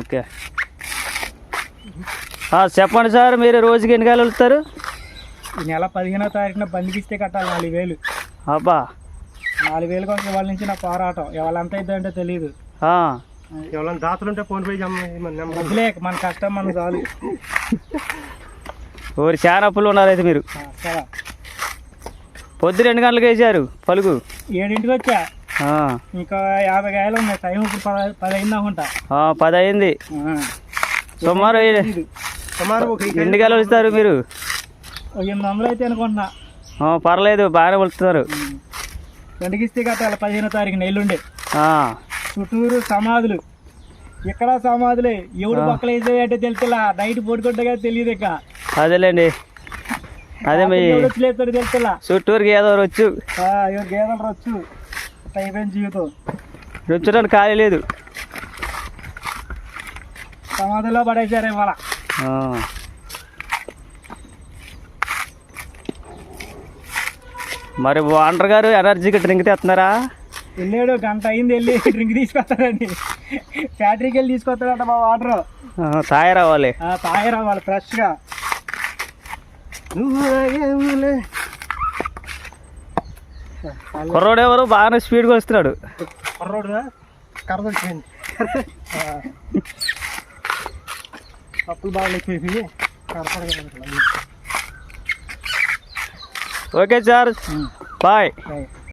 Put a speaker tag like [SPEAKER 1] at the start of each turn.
[SPEAKER 1] Okay. చెప్పండి sir, మీరు రోజుకి ఎన్ని కాయలు వెళ్తారు?
[SPEAKER 2] ఈ నెల 15వ తారీఖున బండికిస్తే కట్టాలి 4,000.
[SPEAKER 1] అబ్బా,
[SPEAKER 2] 4,000 కొంచెం వాళ్ళ నుంచి నా పోరాటం. ఎవరు ఎంత అవుతుందంటే తెలియదు.
[SPEAKER 3] ఎవరైనా దాతలు ఉంటే ఫోన్ పే
[SPEAKER 2] వదిలే, మన కష్టం మన చాలు.
[SPEAKER 1] ఊరి చాలా అప్పులు ఉన్నారు అయితే మీరు.
[SPEAKER 2] సరే,
[SPEAKER 1] పొద్దున 2 గంటలకు వేసారు పలుగు.
[SPEAKER 2] 7ంటికి వచ్చా. ఇంకా 50 కాయలు ఉన్నాయి. టైం ఇప్పుడు 10 అయింది అనుకుంటా.
[SPEAKER 1] 10 అయింది. సుమారు ఎన్ని కాయలు వస్తారు మీరు?
[SPEAKER 2] 800 అయితే అనుకుంటున్నా.
[SPEAKER 1] పర్లేదు, బాగానే వెళ్తున్నారు.
[SPEAKER 2] బండికిస్తే కట్టాలి 15వ తారీఖున ఎల్లుండే. చుట్టూరు సమాధులు, ఇక్కడ సమాధులే. ఎవడు పక్కల వేసేదంటే తెలుసులా, నైట్ పడుకుంటా తెలియదు. ఇక
[SPEAKER 1] అదేలేండి, అదే మీ
[SPEAKER 2] వచ్చి తెలుసులా.
[SPEAKER 1] చుట్టూరుకి ఏదో రొచ్చు,
[SPEAKER 2] గేదెలు రొచ్చు. అయిపోయిన జీవితం
[SPEAKER 1] రుచ్చడానికి ఖాళీ లేదు.
[SPEAKER 2] సమాధిలో పడేసారు ఇవాళ.
[SPEAKER 1] మరి వాండర్ గారు ఎనర్జీకి డ్రింక్ తెస్తున్నారా?
[SPEAKER 2] వెళ్ళాడు, గంట అయింది వెళ్ళి డ్రింక్ తీసుకొస్తాడండి. ఫ్యాక్టరీకి వెళ్ళి తీసుకొస్తాడంట మా వాటర్.
[SPEAKER 1] తాగి రావాలి,
[SPEAKER 2] తాగి రావాలి ఫ్రెష్గా.
[SPEAKER 1] కుర్రోడు ఎవరు బాగానే స్పీడ్గా వస్తున్నాడు.
[SPEAKER 2] కుర్రోడు కరదొచ్చింది. అప్పులు బాగా వచ్చేసి
[SPEAKER 1] ఓకే సార్, బాయ్.